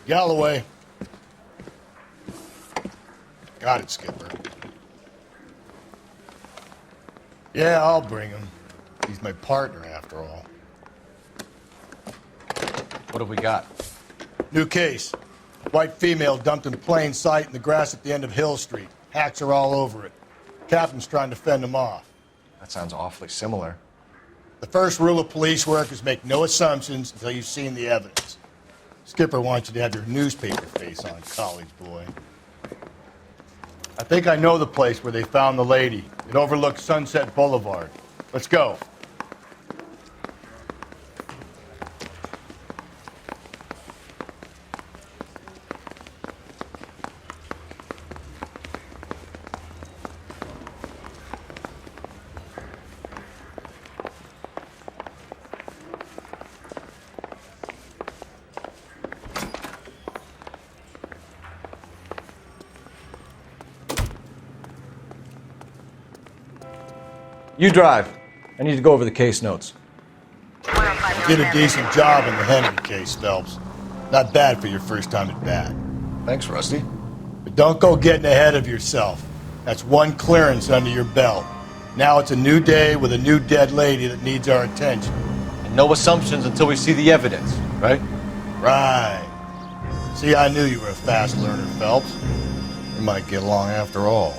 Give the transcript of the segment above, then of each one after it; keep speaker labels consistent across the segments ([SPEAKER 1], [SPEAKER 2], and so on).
[SPEAKER 1] Galloway. Got it, Skipper. Yeah, I'll bring him. He's my partner, after all.
[SPEAKER 2] What have we got?
[SPEAKER 1] New case. White female dumped in plain sight in the grass at the end of Hill Street. Hacks are all over it. Captain's trying to fend them off.
[SPEAKER 2] That sounds awfully similar.
[SPEAKER 1] The first rule of police work is make no assumptions until you've seen the evidence. Skipper wants you to have your newspaper face on, college boy. I think I know the place where they found the lady. It overlooks Sunset Boulevard. Let's go.
[SPEAKER 2] You drive. I need to go over the case notes.
[SPEAKER 1] Did a decent job in the Henry case, Phelps. Not bad for your first time at bat.
[SPEAKER 2] Thanks, Rusty.
[SPEAKER 1] But don't go getting ahead of yourself. That's one clearance under your belt. Now it's a new day with a new dead lady that needs our attention.
[SPEAKER 2] And no assumptions until we see the evidence, right?
[SPEAKER 1] Right. See, I knew you were a fast learner, Phelps. We might get along after all.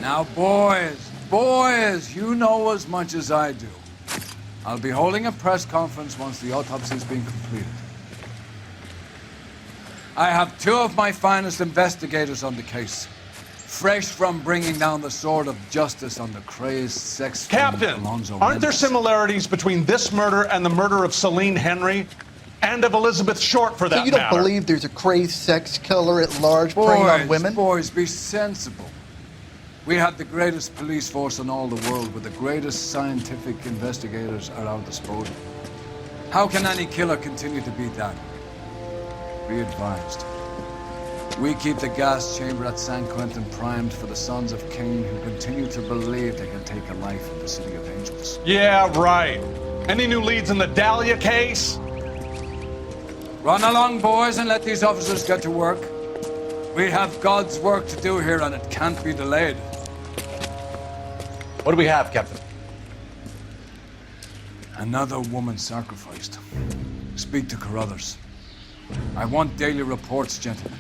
[SPEAKER 3] Now, boys, you know as much as I do. I'll be holding a press conference once the autopsy's been completed. I have two of my finest investigators on the case, fresh from bringing down the sword of justice on the crazed sex
[SPEAKER 4] Captain,
[SPEAKER 3] Alonzo
[SPEAKER 4] aren't there
[SPEAKER 3] Mendes.
[SPEAKER 4] similarities between this murder and the murder of Celine Henry? And of Elizabeth Short, for that
[SPEAKER 5] So you don't
[SPEAKER 4] matter?
[SPEAKER 5] believe there's a crazed sex killer at large preying on women?
[SPEAKER 3] Boys, be sensible. We have the greatest police force in all the world with the greatest scientific investigators at our disposal. How can any killer continue to beat that? Be advised. We keep the gas chamber at San Quentin primed for the sons of Cain who continue to believe they can take a life in the City of Angels.
[SPEAKER 4] Yeah, right. Any new leads in the Dahlia case?
[SPEAKER 3] Run along, boys, and let these officers get to work. We have God's work to do here, and it can't be delayed.
[SPEAKER 2] What do we have, Captain?
[SPEAKER 3] Another woman sacrificed. Speak to Carruthers. I want daily reports, gentlemen.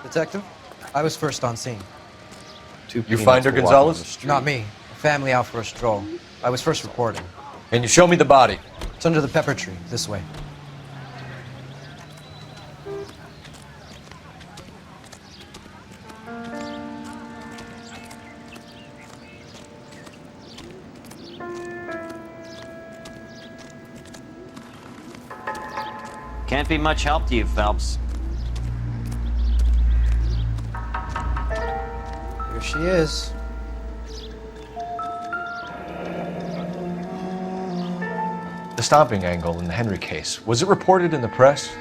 [SPEAKER 6] Detective, I was first on scene.
[SPEAKER 2] You find her, Gonzalez?
[SPEAKER 6] Not me. A family out for a stroll. I was first reporting.
[SPEAKER 2] Can you show me the body?
[SPEAKER 6] It's under the pepper tree, this way.
[SPEAKER 7] Can't be much help to you, Phelps.
[SPEAKER 6] Here she is.
[SPEAKER 2] The stomping angle in the Henry case. Was it reported in the press?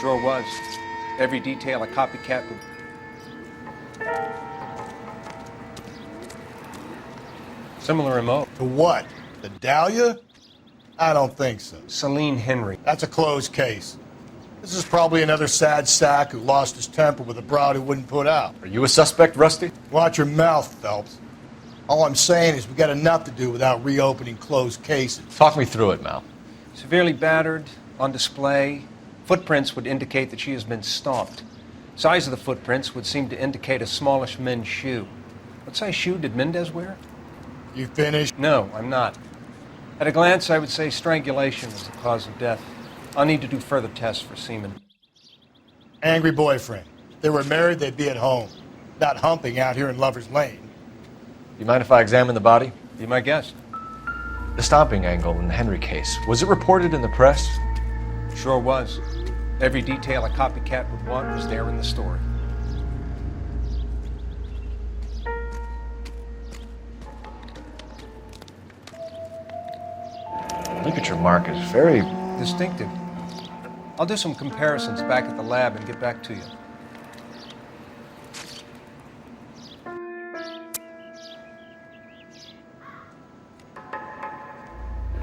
[SPEAKER 8] Sure was. Every detail a copycat would... Similar MO.
[SPEAKER 1] To what? The Dahlia? I don't think so.
[SPEAKER 8] Celine Henry.
[SPEAKER 1] That's a closed case. This is probably another sad sack who lost his temper with a broad who wouldn't put out.
[SPEAKER 2] Are you a suspect, Rusty?
[SPEAKER 1] Watch your mouth, Phelps. All I'm saying is we got enough to do without reopening closed cases.
[SPEAKER 2] Talk me through it, Mal.
[SPEAKER 8] Severely battered, on display. Footprints would indicate that she has been stomped. Size of the footprints would seem to indicate a smallish men's shoe. What size shoe did Mendez wear?
[SPEAKER 1] You finished?
[SPEAKER 8] No, I'm not. At a glance, I would say strangulation is the cause of death. I'll need to do further tests for semen.
[SPEAKER 1] Angry boyfriend. If they were married, they'd be at home. Not humping out here in Lover's Lane.
[SPEAKER 2] You mind if I examine the body?
[SPEAKER 8] Be my guest.
[SPEAKER 2] The stomping angle in the Henry case. Was it reported in the press?
[SPEAKER 8] Sure was. Every detail a copycat would want was there in the story.
[SPEAKER 2] Ligature mark is very...
[SPEAKER 8] Distinctive. I'll do some comparisons back at the lab and get back to you.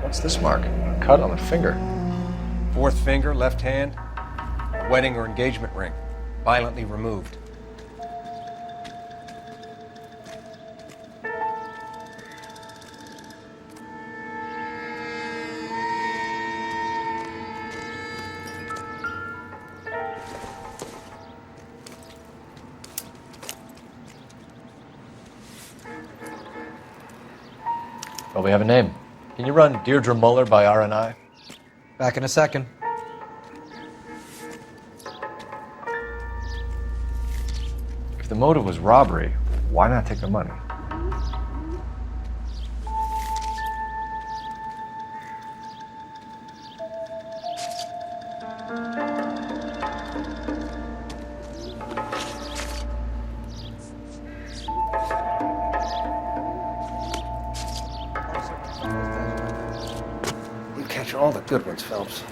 [SPEAKER 2] What's this mark? A cut on the finger.
[SPEAKER 8] Fourth finger, left hand, a wedding or engagement ring, violently removed.
[SPEAKER 2] Well, we have a name. Can you run Deirdre Muller by RNI?
[SPEAKER 6] Back in a second.
[SPEAKER 2] If the motive was robbery, why not take the money?
[SPEAKER 8] You catch all the good ones, Phelps.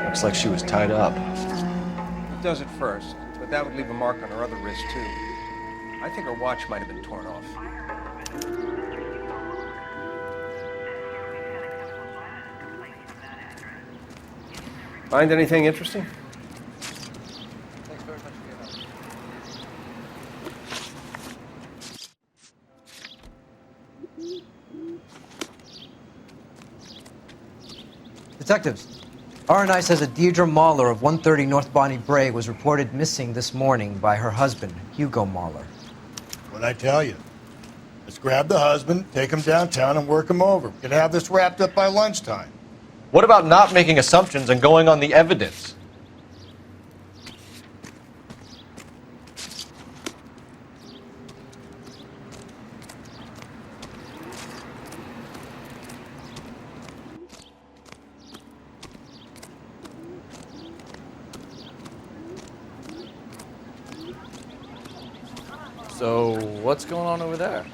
[SPEAKER 2] Looks like she was tied up.
[SPEAKER 8] It does at first, but that would leave a mark on her other wrist, too. I think her watch might have been torn off. Find anything interesting? Thanks very much for your help.
[SPEAKER 6] Detectives, RNI says that Deirdre Mahler of 130 North Bonnie Brae was reported missing this morning by her husband, Hugo Mahler.
[SPEAKER 1] What'd I tell you? Let's grab the husband, take him downtown, and work him over. We could have this wrapped up by lunchtime.
[SPEAKER 2] What about not making assumptions and going on the evidence?
[SPEAKER 9] So, what's going on over there?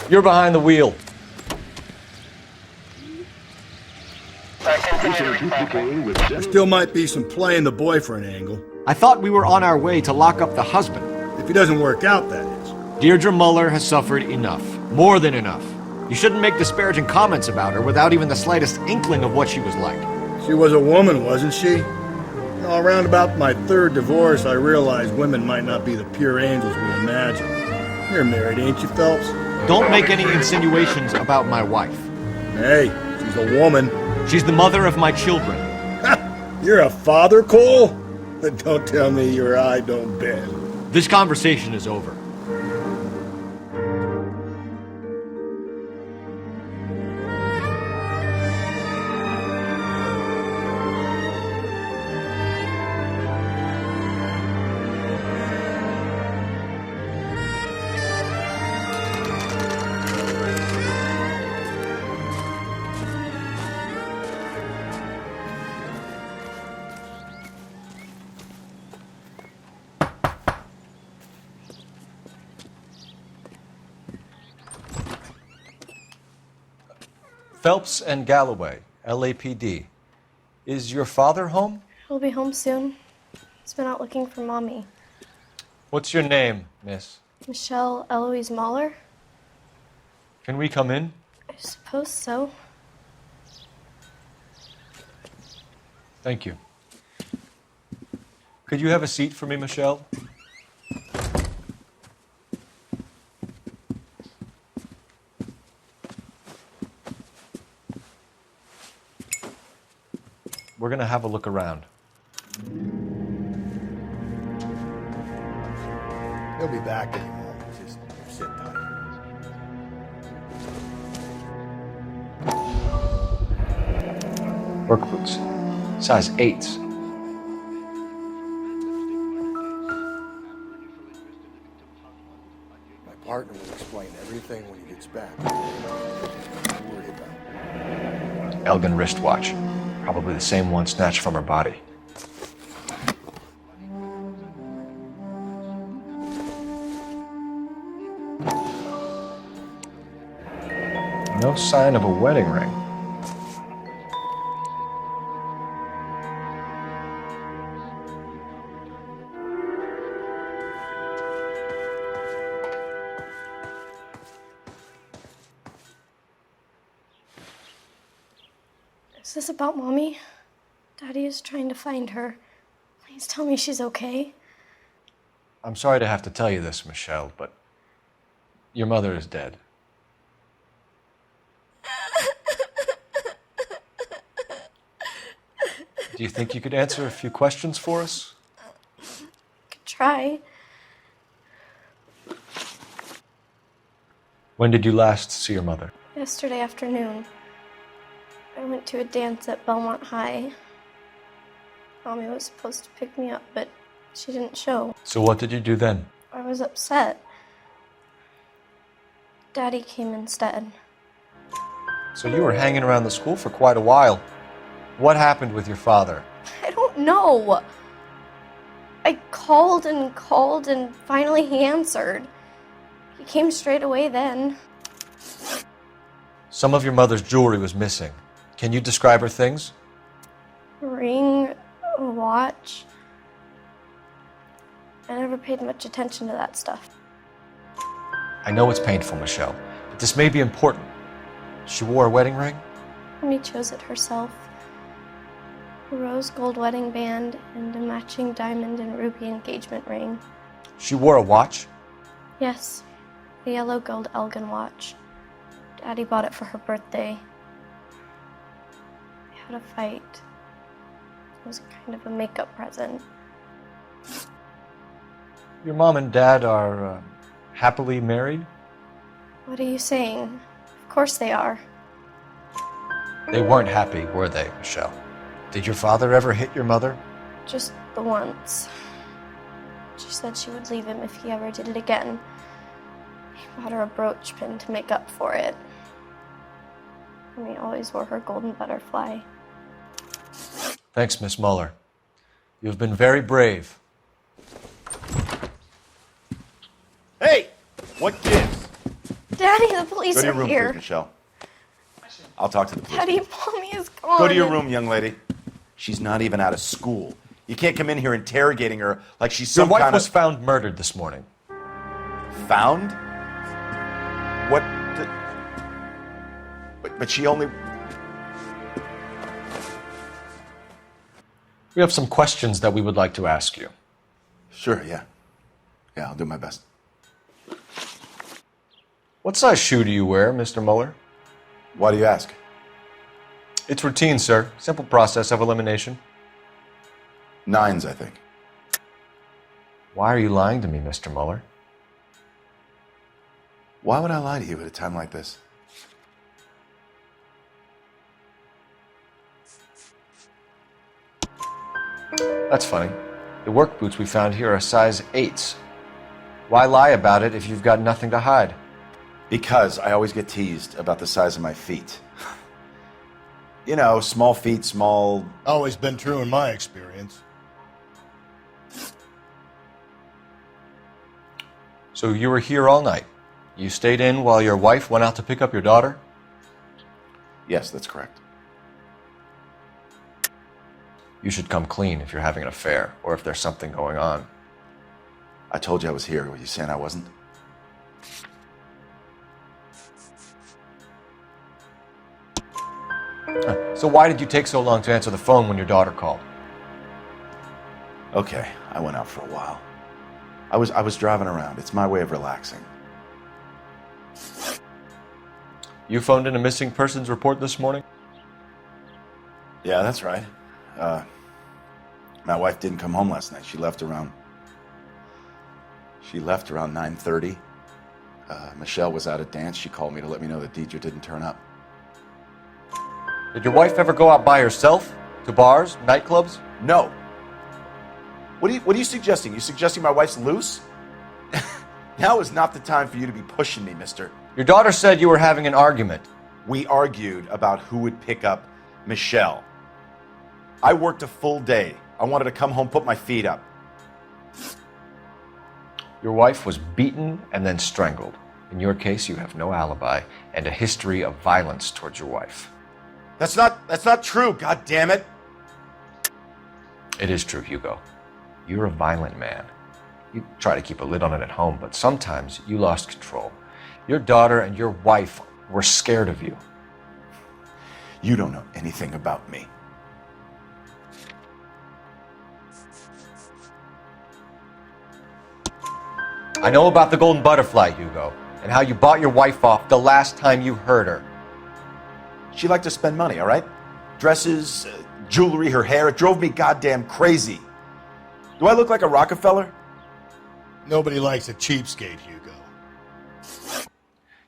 [SPEAKER 2] You're behind the wheel.
[SPEAKER 1] There still might be some playing the boyfriend angle.
[SPEAKER 10] I thought we were on our way to lock up the husband.
[SPEAKER 1] If he doesn't work out, that is.
[SPEAKER 10] Deirdre Muller has suffered enough. More than enough. You shouldn't make disparaging comments about her without even the slightest inkling of what she was like.
[SPEAKER 1] She was a woman, wasn't she? Well, around about my third divorce, I realized women might not be the pure angels we imagine. You're married, ain't you, Phelps?
[SPEAKER 10] Don't make any insinuations about my wife.
[SPEAKER 1] Hey, she's a woman.
[SPEAKER 10] She's the mother of my children.
[SPEAKER 1] You're a father, Cole? Then don't tell me your eye don't bend.
[SPEAKER 10] This conversation is over.
[SPEAKER 2] Phelps and Galloway, LAPD. Is your father home?
[SPEAKER 11] He'll be home soon. He's been out looking for Mommy.
[SPEAKER 2] What's your name, miss?
[SPEAKER 11] Michelle Eloise Mahler?
[SPEAKER 2] Can we come in?
[SPEAKER 11] I suppose so.
[SPEAKER 2] Thank you. Could you have a seat for me, Michelle? We're going to have a look around.
[SPEAKER 1] He'll be back in a moment. Just
[SPEAKER 2] Work boots. Size 8s.
[SPEAKER 12] My partner will explain everything when he gets back. Don't worry about it.
[SPEAKER 2] Elgin wristwatch. Probably the same one snatched from her body. No sign of a wedding ring.
[SPEAKER 11] Is this about Mommy? Daddy is trying to find her. Please tell me she's okay.
[SPEAKER 2] I'm sorry to have to tell you this, Michelle, but your mother is dead. Do you think you could answer a few questions for us?
[SPEAKER 11] Could try.
[SPEAKER 2] When did you last see your mother?
[SPEAKER 11] Yesterday afternoon. I went to a dance at Belmont High. Mommy was supposed to pick me up, but she didn't show.
[SPEAKER 2] So what did you do then?
[SPEAKER 11] I was upset. Daddy came instead.
[SPEAKER 2] So you were hanging around the school for quite a while. What happened with your father?
[SPEAKER 11] I don't know. I called and finally he answered. He came straight away then.
[SPEAKER 2] Some of your mother's jewelry was missing. Can you describe her things?
[SPEAKER 11] A ring, a watch. I never paid much attention to that stuff.
[SPEAKER 2] I know it's painful, Michelle, but this may be important. She wore a wedding ring?
[SPEAKER 11] Mommy chose it herself. A rose gold wedding band and a matching diamond and ruby engagement ring.
[SPEAKER 2] She wore a watch?
[SPEAKER 11] Yes, a yellow gold Elgin watch. Daddy bought it for her birthday. We had a fight. It was kind of a makeup present.
[SPEAKER 2] Your mom and dad are happily married?
[SPEAKER 11] What are you saying? Of course they are.
[SPEAKER 2] They weren't happy, were they, Michelle? Did your father ever hit your mother?
[SPEAKER 11] Just the once. She said she would leave him if he ever did it again. He bought her a brooch pin to make up for it. And he always wore her golden butterfly.
[SPEAKER 2] Thanks, Miss Muller. You have been very brave.
[SPEAKER 13] Hey! What gives?
[SPEAKER 11] Daddy, the police
[SPEAKER 13] Go to your
[SPEAKER 11] are
[SPEAKER 13] room,
[SPEAKER 11] here.
[SPEAKER 13] please, Michelle. I'll talk to the police.
[SPEAKER 11] Daddy, Mommy is gone.
[SPEAKER 13] Go to your room, young lady. She's not even out of school. You can't come in here interrogating her like she's
[SPEAKER 2] Your
[SPEAKER 13] some
[SPEAKER 2] wife
[SPEAKER 13] kind
[SPEAKER 2] was
[SPEAKER 13] of...
[SPEAKER 2] found murdered this morning.
[SPEAKER 13] Found? What the... But she only...
[SPEAKER 2] We have some questions that we would like to ask you.
[SPEAKER 13] Sure, yeah. Yeah, I'll do my best.
[SPEAKER 2] What size shoe do you wear, Mr. Muller?
[SPEAKER 13] Why do you ask?
[SPEAKER 2] It's routine, sir. Simple process of elimination.
[SPEAKER 13] 9s, I think.
[SPEAKER 2] Why are you lying to me, Mr. Muller?
[SPEAKER 13] Why would I lie to you at a time like this?
[SPEAKER 2] That's funny. The work boots we found here are size 8s. Why lie about it if you've got nothing to hide?
[SPEAKER 13] Because I always get teased about the size of my feet. You know, small feet, small...
[SPEAKER 1] Always been true in my experience.
[SPEAKER 2] So you were here all night. You stayed in while your wife went out to pick up your daughter?
[SPEAKER 13] Yes, that's correct.
[SPEAKER 2] You should come clean if you're having an affair or if there's something going on.
[SPEAKER 13] I told you I was here. Were you saying I wasn't?
[SPEAKER 2] So why did you take so long to answer the phone when your daughter called?
[SPEAKER 13] Okay, I went out for a while. I was driving around. It's my way of relaxing.
[SPEAKER 2] You phoned in a missing persons report this morning?
[SPEAKER 13] Yeah, that's right. My wife didn't come home last night. She left around 9:30. Michelle was out at dance. She called me to let me know that Deidre didn't turn up.
[SPEAKER 2] Did your wife ever go out by herself? To bars, nightclubs?
[SPEAKER 13] No. What are you suggesting? You suggesting my wife's loose? Now is not the time for you to be pushing me, mister.
[SPEAKER 2] Your daughter said you were having an argument.
[SPEAKER 13] We argued about who would pick up Michelle. I worked a full day. I wanted to come home, put my feet up.
[SPEAKER 2] Your wife was beaten and then strangled. In your case, you have no alibi and a history of violence towards your wife.
[SPEAKER 13] That's not true, god damn it.
[SPEAKER 2] It is true, Hugo. You're a violent man. You try to keep a lid on it at home, but sometimes you lost control. Your daughter and your wife were scared of you.
[SPEAKER 13] You don't know anything about me.
[SPEAKER 2] I know about the golden butterfly, Hugo, and how you bought your wife off the last time you heard her.
[SPEAKER 13] She liked to spend money, all right? Dresses, jewelry, her hair. It drove me goddamn crazy. Do I look like a Rockefeller?
[SPEAKER 1] Nobody likes a cheapskate, Hugo.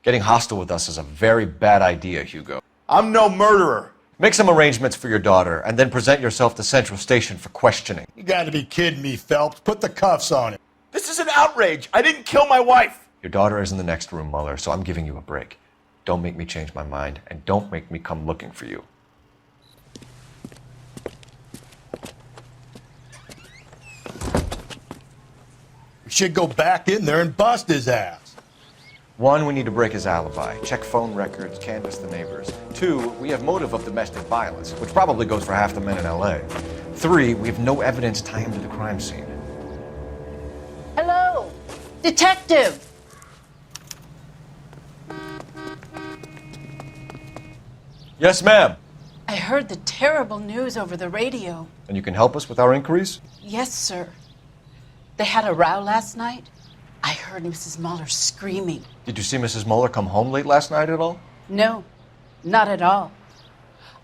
[SPEAKER 2] Getting hostile with us is a very bad idea, Hugo.
[SPEAKER 13] I'm no murderer.
[SPEAKER 2] Make some arrangements for your daughter, and then present yourself to Central Station for questioning.
[SPEAKER 1] You gotta be kidding me, Phelps. Put the cuffs on him.
[SPEAKER 13] This is an outrage. I didn't kill my wife.
[SPEAKER 2] Your daughter is in the next room, Mueller, so I'm giving you a break. Don't make me change my mind, and don't make me come looking for you.
[SPEAKER 1] We should go back in there and bust his ass.
[SPEAKER 2] 1, we need to break his alibi. Check phone records, canvass the neighbors. 2, we have motive of domestic violence, which probably goes for half the men in LA. 3, we have no evidence tying him to the crime scene.
[SPEAKER 14] Hello, detective.
[SPEAKER 2] Yes, ma'am.
[SPEAKER 14] I heard the terrible news over the radio.
[SPEAKER 2] And you can help us with our inquiries?
[SPEAKER 14] Yes, sir. They had a row last night. I heard Mrs. Mueller screaming.
[SPEAKER 2] Did you see Mrs. Mueller come home late last night at all?
[SPEAKER 14] No, not at all.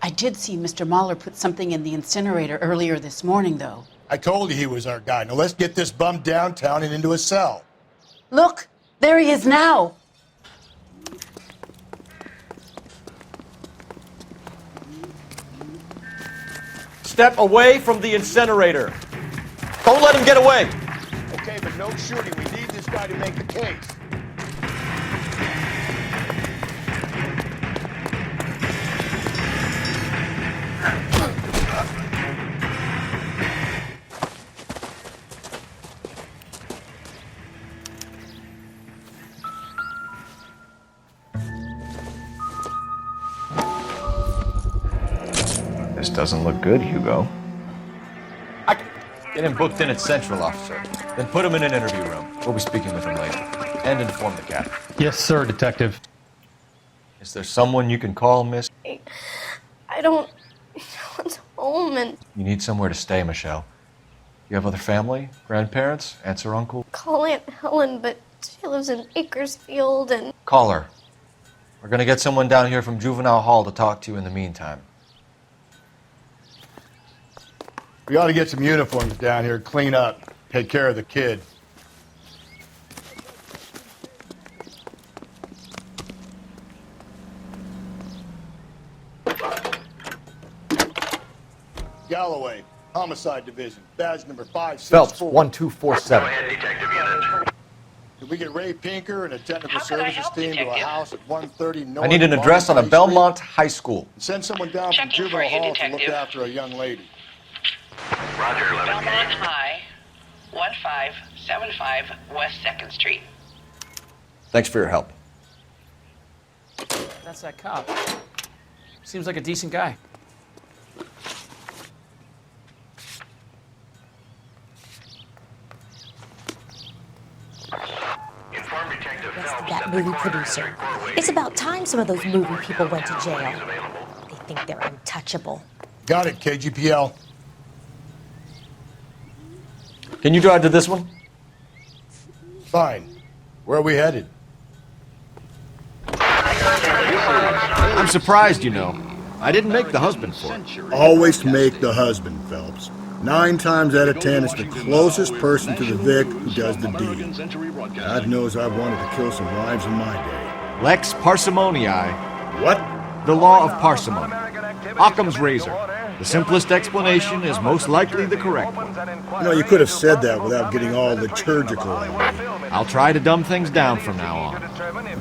[SPEAKER 14] I did see Mr. Mueller put something in the incinerator earlier this morning, though.
[SPEAKER 1] I told you he was our guy. Now let's get this bum downtown and into a cell.
[SPEAKER 14] Look, there he is now.
[SPEAKER 10] Step away from the incinerator. Don't let him get away.
[SPEAKER 1] Okay, but no shooting. We need this guy to make the case.
[SPEAKER 2] This doesn't look good, Hugo. Get him booked in at Central, officer. Then put him in an interview room. We'll be speaking with him later. And inform the captain.
[SPEAKER 15] Yes, sir, detective.
[SPEAKER 2] Is there someone you can call, miss?
[SPEAKER 11] I don't want home and
[SPEAKER 2] You need somewhere to stay, Michelle. You have other family? Grandparents? Aunts or uncle?
[SPEAKER 11] call Aunt Helen, but she lives in Bakersfield and
[SPEAKER 2] Call her. We're gonna get someone down here from Juvenile Hall to talk to you in the meantime.
[SPEAKER 1] We ought to get some uniforms down here, clean up, take care of the kid. Galloway, Homicide Division, badge number 564.
[SPEAKER 2] Phelps, 1247.
[SPEAKER 1] Did we get Ray Pinker and a technical services team to a house at 130 North?
[SPEAKER 2] I need an address on a Belmont High School.
[SPEAKER 1] Send someone down from Juvenile Hall to look after a young lady.
[SPEAKER 16] Roger, Belmont High, 1575 West 2nd Street.
[SPEAKER 2] Thanks for your help.
[SPEAKER 9] That's that cop. Seems like a decent guy.
[SPEAKER 17] That movie producer. It's about time some of those movie people went to jail. They think they're untouchable.
[SPEAKER 1] Got it, KGPL.
[SPEAKER 2] Can you drive to this one?
[SPEAKER 1] Fine. Where are we headed?
[SPEAKER 10] I'm surprised, you know. I didn't make the husband for it.
[SPEAKER 1] Always make the husband, Phelps. 9 times out of 10, it's the closest person to the Vic who does the deed. God knows I've wanted to kill some wives in my day.
[SPEAKER 10] Lex parsimoniae.
[SPEAKER 1] What?
[SPEAKER 10] The law of parsimony. Occam's razor. The simplest explanation is most likely the correct one.
[SPEAKER 1] You know, you could have said that without getting all liturgical.
[SPEAKER 10] I'll try to dumb things down from now on.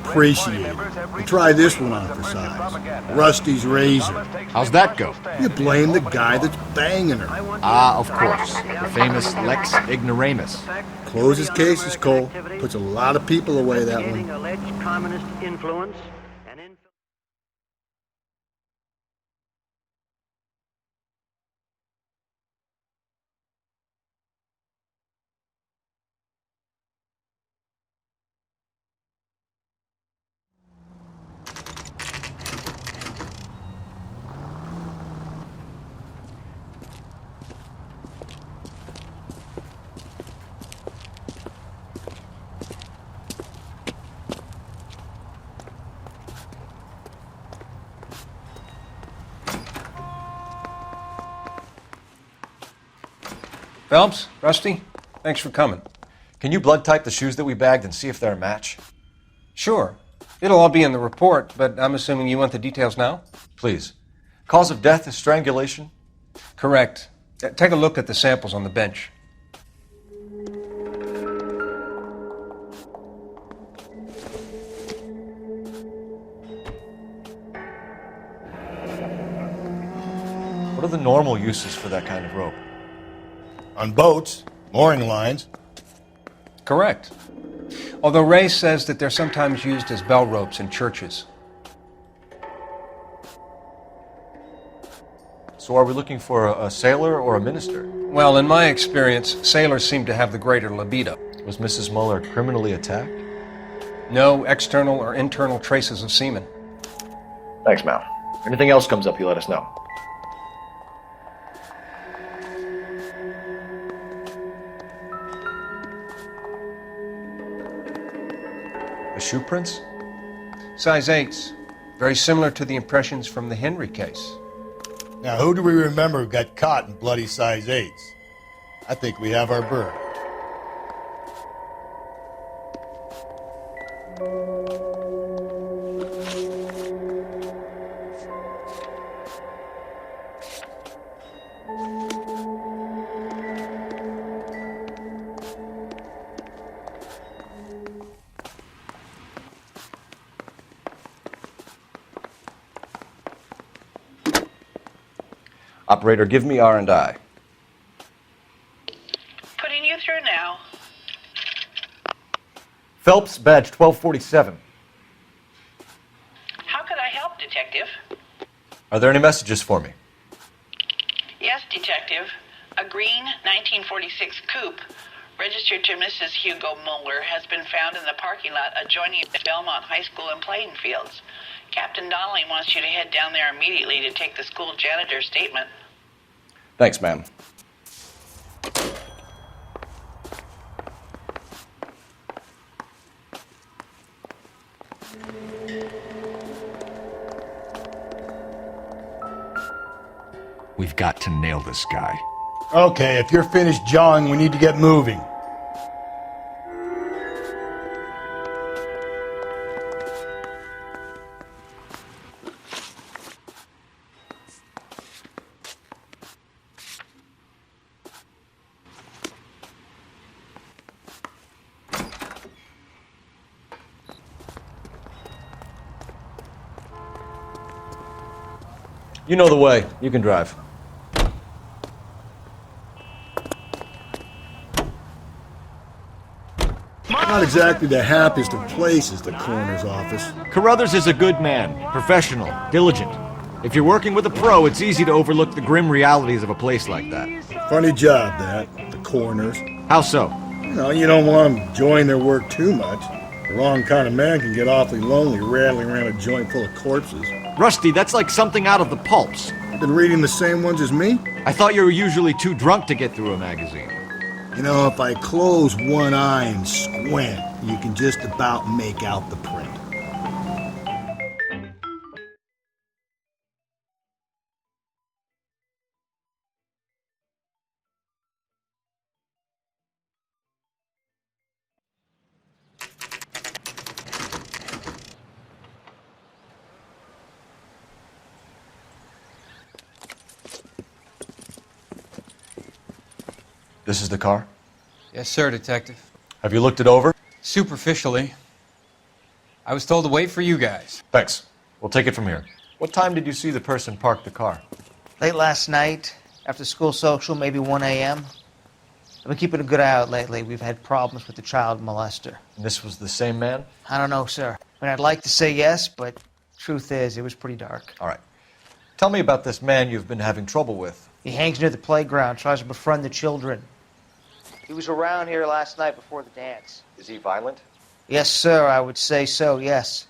[SPEAKER 1] Appreciate it. And try this one on for size. Rusty's razor.
[SPEAKER 10] How's that go?
[SPEAKER 1] You blame the guy that's banging her.
[SPEAKER 10] Ah, of course. The famous Lex Ignoramus.
[SPEAKER 1] Closes cases, Cole. Puts a lot of people away, that one.
[SPEAKER 15] Alleged communist influence.
[SPEAKER 8] Phelps, Rusty, thanks for coming.
[SPEAKER 2] Can you blood type the shoes that we bagged and see if they're a match?
[SPEAKER 8] Sure. It'll all be in the report, but I'm assuming you want the details now?
[SPEAKER 2] Please. Cause of death is strangulation?
[SPEAKER 8] Correct. Take a look at the samples on the bench.
[SPEAKER 2] What are the normal uses for that kind of rope?
[SPEAKER 1] On boats, mooring lines.
[SPEAKER 8] Correct. Although Ray says that they're sometimes used as bell ropes in churches.
[SPEAKER 2] So are we looking for a sailor or a minister?
[SPEAKER 8] Well, in my experience, sailors seem to have the greater libido.
[SPEAKER 2] Was Mrs. Muller criminally attacked?
[SPEAKER 8] No external or internal traces of semen.
[SPEAKER 10] Thanks, Mal. Anything else comes up, you let us know.
[SPEAKER 2] The shoe prints?
[SPEAKER 8] Size 8s. Very similar to the impressions from the Henry case.
[SPEAKER 1] Now, who do we remember who got caught in bloody size 8s? I think we have our bird.
[SPEAKER 2] Operator, give me R&I.
[SPEAKER 16] Putting you through now.
[SPEAKER 2] Phelps, badge 1247.
[SPEAKER 16] How could I help, Detective?
[SPEAKER 2] Are there any messages for me?
[SPEAKER 16] Yes, Detective. A green 1946 coupe, registered to Mrs. Hugo Muller, has been found in the parking lot adjoining the Belmont High School and playing fields. Captain Donnelly wants you to head down there immediately to take the school janitor's statement.
[SPEAKER 2] Thanks, ma'am.
[SPEAKER 10] We've got to nail this guy.
[SPEAKER 1] Okay, if you're finished jawing, we need to get moving.
[SPEAKER 2] You know the way. You can drive.
[SPEAKER 1] Not exactly the happiest of places, the coroner's office.
[SPEAKER 10] Carruthers is a good man, professional, diligent. If you're working with a pro, it's easy to overlook the grim realities of a place like that.
[SPEAKER 1] Funny job, that, the coroner's.
[SPEAKER 10] How so?
[SPEAKER 1] You don't want them enjoying their work too much. The wrong kind of man can get awfully lonely rattling around a joint full of corpses.
[SPEAKER 10] Rusty, that's like something out of the pulps.
[SPEAKER 1] You've been reading the same ones as me?
[SPEAKER 10] I thought you were usually too drunk to get through a magazine.
[SPEAKER 1] You know, if I close one eye and squint, you can just about make out the print.
[SPEAKER 2] This is the car?
[SPEAKER 18] Yes, sir, Detective.
[SPEAKER 2] Have you looked it over?
[SPEAKER 18] Superficially. I was told to wait for you guys.
[SPEAKER 2] Thanks. We'll take it from here. What time did you see the person park the car?
[SPEAKER 6] Late last night, after school social, maybe 1 a.m. I've been keeping a good eye out lately. We've had problems with the child molester.
[SPEAKER 2] And this was the same man?
[SPEAKER 6] I don't know, sir. I mean, I'd like to say yes, but truth is, it was pretty dark.
[SPEAKER 2] All right. Tell me about this man you've been having trouble with.
[SPEAKER 6] He hangs near the playground, tries to befriend the children. He was around here last night before the dance.
[SPEAKER 2] Is he violent?
[SPEAKER 6] Yes, sir, I would say so, yes.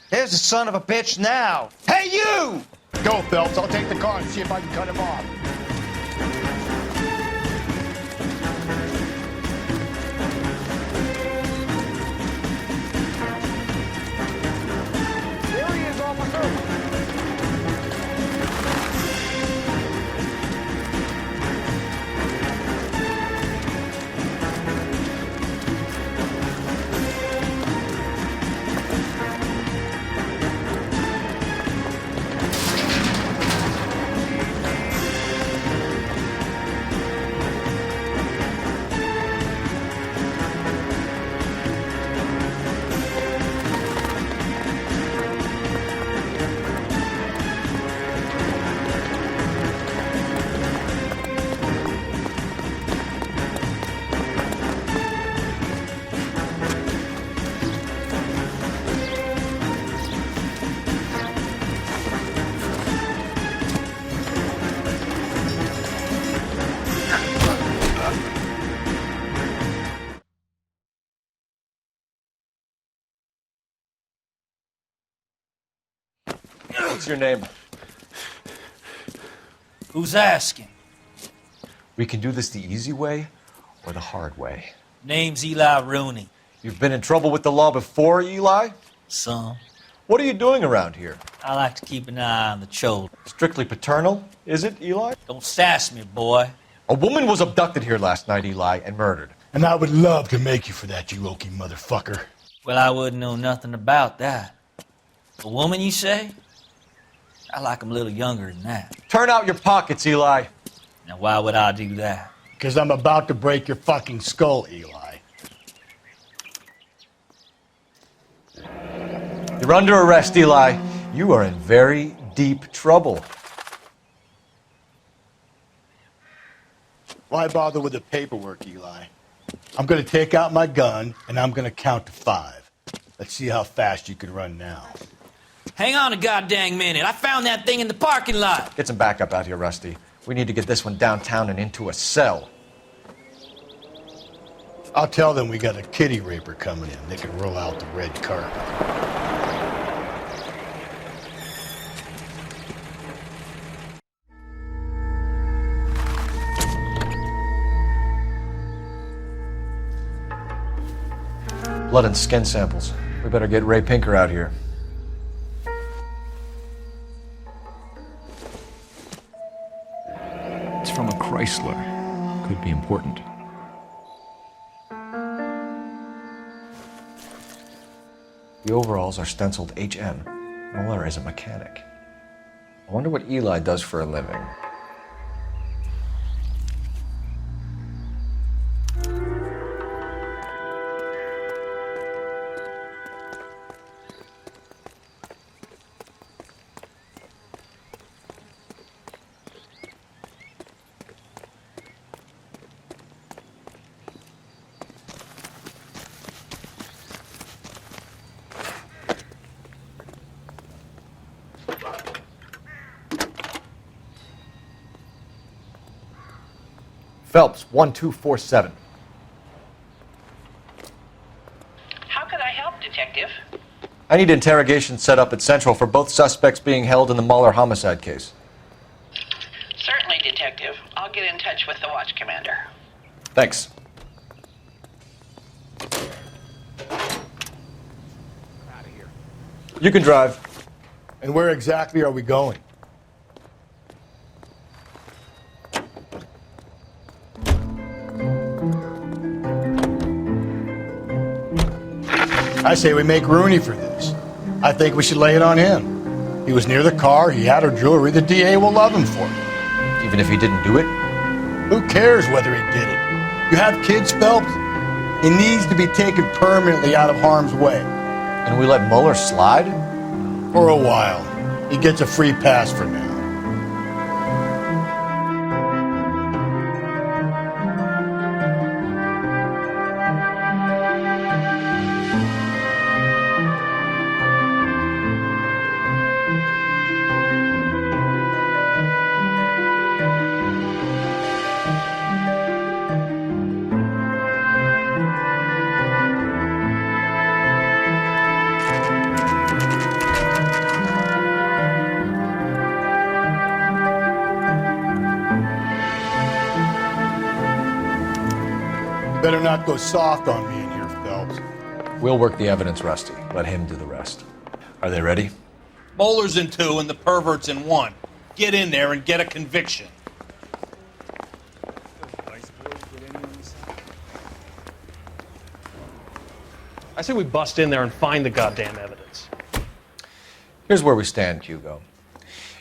[SPEAKER 6] There's the son of a bitch now. Hey, you!
[SPEAKER 1] Go, Phelps. I'll take the car and see if I can cut him off.
[SPEAKER 12] There he is, officer.
[SPEAKER 2] What's your name?
[SPEAKER 19] Who's asking?
[SPEAKER 2] We can do this the easy way or the hard way.
[SPEAKER 19] Name's Eli Rooney.
[SPEAKER 2] You've been in trouble with the law before, Eli?
[SPEAKER 19] Some.
[SPEAKER 2] What are you doing around here?
[SPEAKER 19] I like to keep an eye on the children.
[SPEAKER 2] Strictly paternal, is it, Eli?
[SPEAKER 19] Don't sass me, boy.
[SPEAKER 2] A woman was abducted here last night, Eli, and murdered.
[SPEAKER 1] And I would love to make you for that, you oaky motherfucker.
[SPEAKER 19] Well, I wouldn't know nothing about that. A woman, you say? I like 'em a little younger than that.
[SPEAKER 2] Turn out your pockets, Eli.
[SPEAKER 19] Now, why would I do that?
[SPEAKER 1] Because I'm about to break your fucking skull, Eli.
[SPEAKER 2] You're under arrest, Eli. You are in very deep trouble.
[SPEAKER 1] Why bother with the paperwork, Eli? I'm going to take out my gun, and I'm going to count to 5. Let's see how fast you can run now.
[SPEAKER 19] Hang on a goddamn minute. I found that thing in the parking lot.
[SPEAKER 2] Get some backup out here, Rusty. We need to get this one downtown and into a cell.
[SPEAKER 1] I'll tell them we got a kitty raper coming in. They can roll out the red carpet.
[SPEAKER 2] Blood and skin samples. We better get Ray Pinker out here.
[SPEAKER 20] It's from a Chrysler. Could be important.
[SPEAKER 2] The overalls are stenciled HM. Muller is a mechanic. I wonder what Eli does for a living. Phelps, 1247.
[SPEAKER 16] How could I help, Detective?
[SPEAKER 2] I need interrogation set up at Central for both suspects being held in the Muller homicide case.
[SPEAKER 16] Certainly, Detective. I'll get in touch with the watch commander.
[SPEAKER 2] Thanks. You can drive.
[SPEAKER 1] And where exactly are we going? I say we make Rooney for this. I think we should lay it on him. He was near the car, he had her jewelry, the DA will love him for it.
[SPEAKER 2] Even if he didn't do it?
[SPEAKER 1] Who cares whether he did it? You have kids, Phelps? He needs to be taken permanently out of harm's way.
[SPEAKER 2] And we let Mueller slide?
[SPEAKER 1] For a while. He gets a free pass for now. Better not go soft on me in here, Phelps.
[SPEAKER 2] We'll work the evidence, Rusty. Let him do the rest. Are they ready?
[SPEAKER 4] Bowler's in 2 and the pervert's in 1. Get in there and get a conviction.
[SPEAKER 21] I say we bust in there and find the goddamn evidence.
[SPEAKER 2] Here's where we stand, Hugo.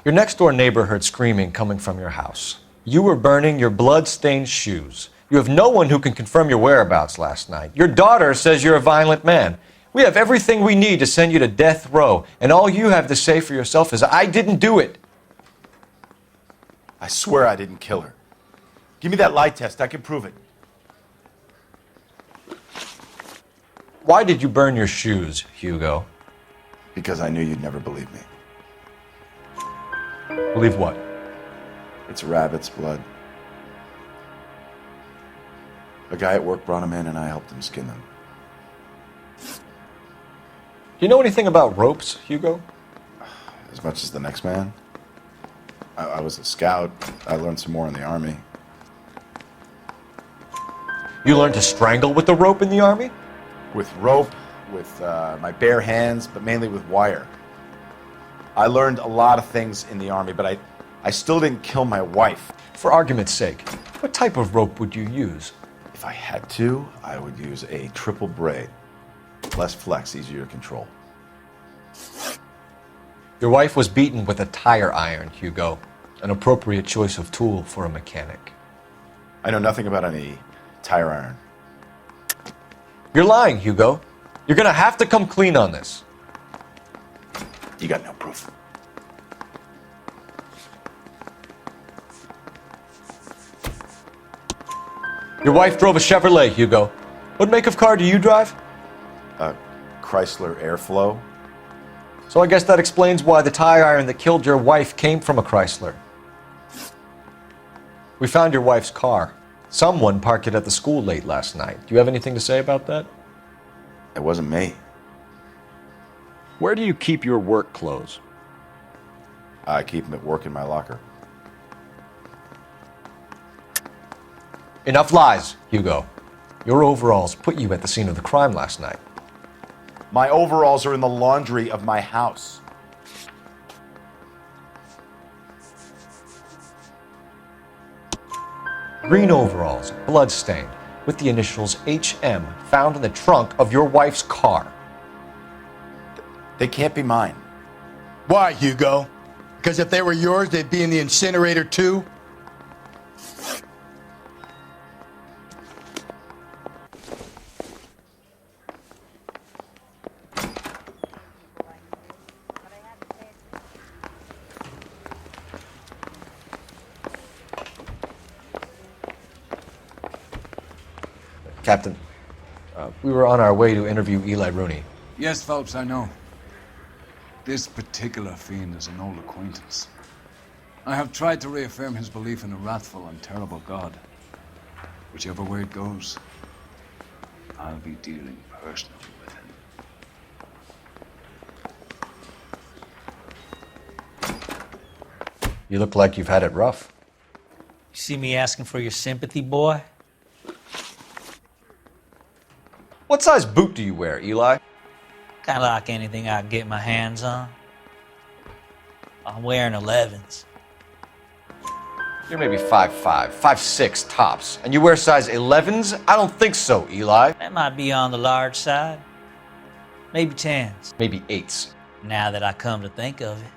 [SPEAKER 2] Your next-door neighbor heard screaming coming from your house. You were burning your blood-stained shoes. You have no one who can confirm your whereabouts last night. Your daughter says you're a violent man. We have everything we need to send you to death row, and all you have to say for yourself is, I didn't do it.
[SPEAKER 13] I swear I didn't kill her. Give me that lie test. I can prove it.
[SPEAKER 2] Why did you burn your shoes, Hugo?
[SPEAKER 13] Because I knew you'd never believe me.
[SPEAKER 2] Believe what?
[SPEAKER 13] It's rabbit's blood. A guy at work brought him in and I helped him skin them.
[SPEAKER 2] Do you know anything about ropes, Hugo?
[SPEAKER 13] As much as the next man. I was a scout. I learned some more in the army.
[SPEAKER 2] You learned to strangle with the rope in the army?
[SPEAKER 13] With rope, with my bare hands, but mainly with wire. I learned a lot of things in the army, but I still didn't kill my wife.
[SPEAKER 2] For argument's sake, what type of rope would you use?
[SPEAKER 13] If I had to, I would use a triple braid. Less flex, easier to control.
[SPEAKER 2] Your wife was beaten with a tire iron, Hugo. An appropriate choice of tool for a mechanic.
[SPEAKER 13] I know nothing about any tire iron.
[SPEAKER 2] You're lying, Hugo. You're gonna have to come clean on this.
[SPEAKER 13] You got no proof.
[SPEAKER 2] Your wife drove a Chevrolet, Hugo. What make of car do you drive?
[SPEAKER 13] A Chrysler Airflow.
[SPEAKER 2] So I guess that explains why the tire iron that killed your wife came from a Chrysler. We found your wife's car. Someone parked it at the school late last night. Do you have anything to say about that?
[SPEAKER 13] It wasn't me.
[SPEAKER 10] Where do you keep your work clothes?
[SPEAKER 13] I keep them at work in my locker.
[SPEAKER 2] Enough lies, Hugo. Your overalls put you at the scene of the crime last night.
[SPEAKER 13] My overalls are in the laundry of my house.
[SPEAKER 2] Green overalls, blood-stained, with the initials HM found in the trunk of your wife's car.
[SPEAKER 13] They can't be mine.
[SPEAKER 1] Why, Hugo? Because if they were yours, they'd be in the incinerator too?
[SPEAKER 2] Captain, we were on our way to interview Eli Rooney.
[SPEAKER 3] Yes, Phelps, I know. This particular fiend is an old acquaintance. I have tried to reaffirm his belief in a wrathful and terrible God. Whichever way it goes, I'll be dealing personally with him.
[SPEAKER 2] You look like you've had it rough.
[SPEAKER 19] You see me asking for your sympathy, boy?
[SPEAKER 2] What size boot do you wear, Eli?
[SPEAKER 19] Kind of like anything I can get my hands on. I'm wearing 11s.
[SPEAKER 2] You're maybe 5'5", 5'6" tops, and you wear size 11s? I don't think so, Eli.
[SPEAKER 19] That might be on the large side. Maybe 10s.
[SPEAKER 2] Maybe 8s.
[SPEAKER 19] Now that I come to think of it.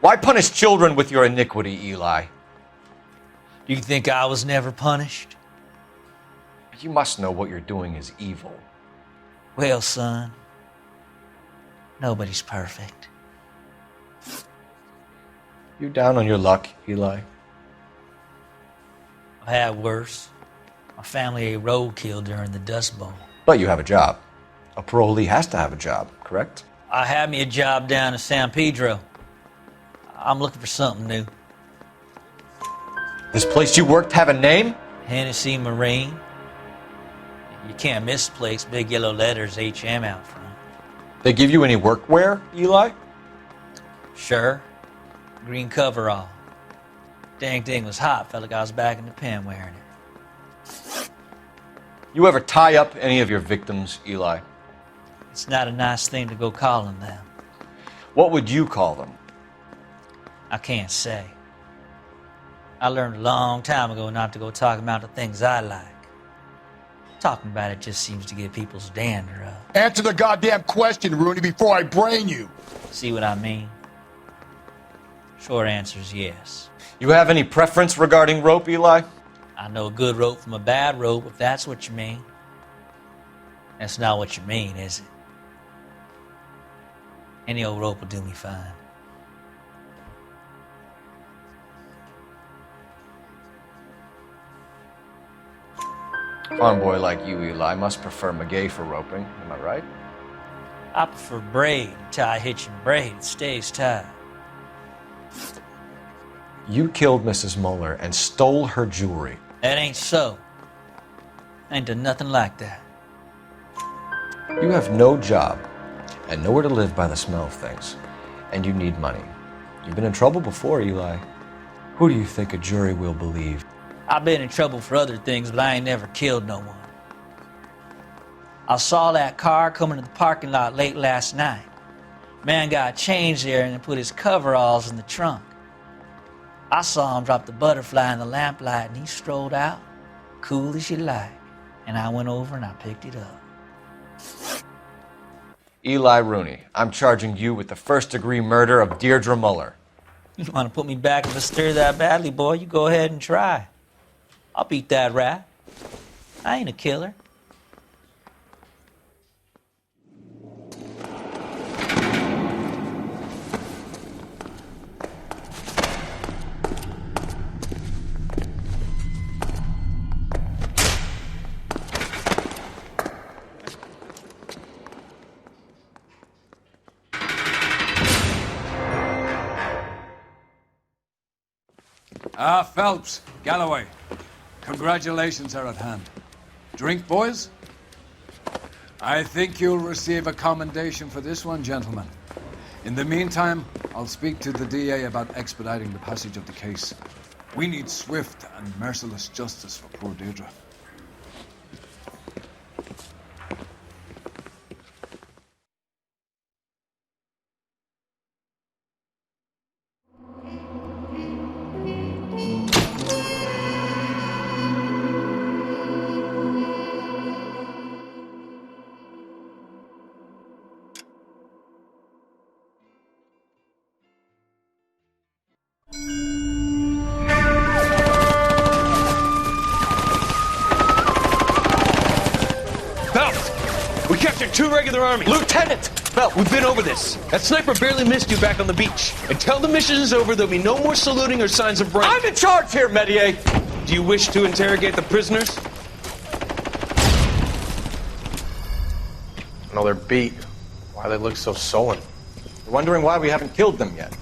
[SPEAKER 2] Why punish children with your iniquity, Eli?
[SPEAKER 19] Do you think I was never punished?
[SPEAKER 2] You must know what you're doing is evil.
[SPEAKER 19] Well, son, nobody's perfect.
[SPEAKER 2] You down on your luck, Eli?
[SPEAKER 19] I've had worse. My family ate roadkill during the Dust Bowl.
[SPEAKER 2] But you have a job. A parolee has to have a job, correct?
[SPEAKER 19] I had me a job down in San Pedro. I'm looking for something new.
[SPEAKER 2] This place you worked have a name?
[SPEAKER 19] Hennessy Marine. You can't miss the place. Big yellow letters, HM out front.
[SPEAKER 2] They give you any workwear, Eli?
[SPEAKER 19] Sure. Green coverall. Dang thing was hot. Felt like I was back in the pen wearing it.
[SPEAKER 2] You ever tie up any of your victims, Eli?
[SPEAKER 19] It's not a nice thing to go calling them.
[SPEAKER 2] What would you call them?
[SPEAKER 19] I can't say. I learned a long time ago not to go talking about the things I like. Talking about it just seems to get people's dander up.
[SPEAKER 1] Answer the goddamn question, Rooney, before I brain you.
[SPEAKER 19] See what I mean? Short answer is yes.
[SPEAKER 2] You have any preference regarding rope, Eli?
[SPEAKER 19] I know a good rope from a bad rope, if that's what you mean. That's not what you mean, is it? Any old rope will do me fine.
[SPEAKER 2] Farm boy like you, Eli, must prefer Magay for roping. Am I right?
[SPEAKER 19] I prefer braid. Tie hitch and braid. It stays tied.
[SPEAKER 2] You killed Mrs. Muller and stole her jewelry.
[SPEAKER 19] That ain't so. I ain't done nothing like that.
[SPEAKER 2] You have no job and nowhere to live by the smell of things. And you need money. You've been in trouble before, Eli. Who do you think a jury will believe?
[SPEAKER 19] I've been in trouble for other things, but I ain't never killed no one. I saw that car coming to the parking lot late last night. Man got changed there and put his coveralls in the trunk. I saw him drop the butterfly in the lamplight and he strolled out, cool as you like. And I went over and I picked it up.
[SPEAKER 2] Eli Rooney, I'm charging you with the first-degree murder of Deirdre Muller.
[SPEAKER 19] You want to put me back in the stir that badly, boy? You go ahead and try. I'll beat that rat. I ain't a killer.
[SPEAKER 3] Phelps, Galloway, congratulations are at hand. Drink, boys? I think you'll receive a commendation for this one, gentlemen. In the meantime, I'll speak to the DA about expediting the passage of the case. We need swift and merciless justice for poor Deirdre.
[SPEAKER 21] We captured 2 regular army.
[SPEAKER 2] Lieutenant!
[SPEAKER 21] Phelps, we've been over this. That sniper barely missed you back on the beach. Until the mission is over, there'll be no more saluting or signs of rank.
[SPEAKER 2] I'm in charge here, Medier!
[SPEAKER 21] Do you wish to interrogate the prisoners?
[SPEAKER 5] No, they're beat. Why they look so sullen?
[SPEAKER 2] You're wondering why we haven't killed them yet.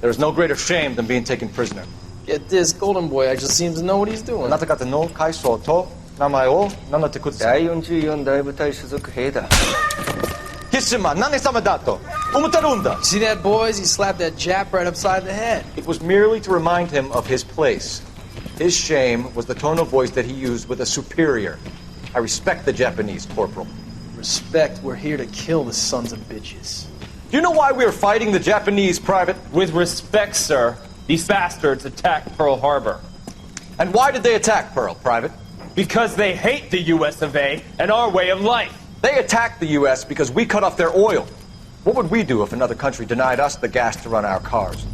[SPEAKER 2] There is no greater shame than being taken prisoner.
[SPEAKER 5] Get this, Golden Boy, I just seem to know what he's doing.
[SPEAKER 2] あなた方の階層と名前を名乗ってください。
[SPEAKER 22] 第44大部隊所属兵だ。
[SPEAKER 2] キスマ何様だと思ってるんだ。
[SPEAKER 5] See that, boys? He slapped that Jap right upside the head.
[SPEAKER 2] It was merely to remind him of his place. His shame was the tone of voice that he used with a superior. I respect the Japanese, Corporal.
[SPEAKER 5] Respect, we're here to kill the sons of bitches.
[SPEAKER 2] Do you know why we are fighting the Japanese, Private?
[SPEAKER 23] With respect, sir, these bastards attacked Pearl Harbor.
[SPEAKER 2] And why did they attack Pearl, Private?
[SPEAKER 23] Because they hate the US of A and our way of life.
[SPEAKER 2] They attacked the US because we cut off their oil. What would we do if another country denied us the gas to run our cars?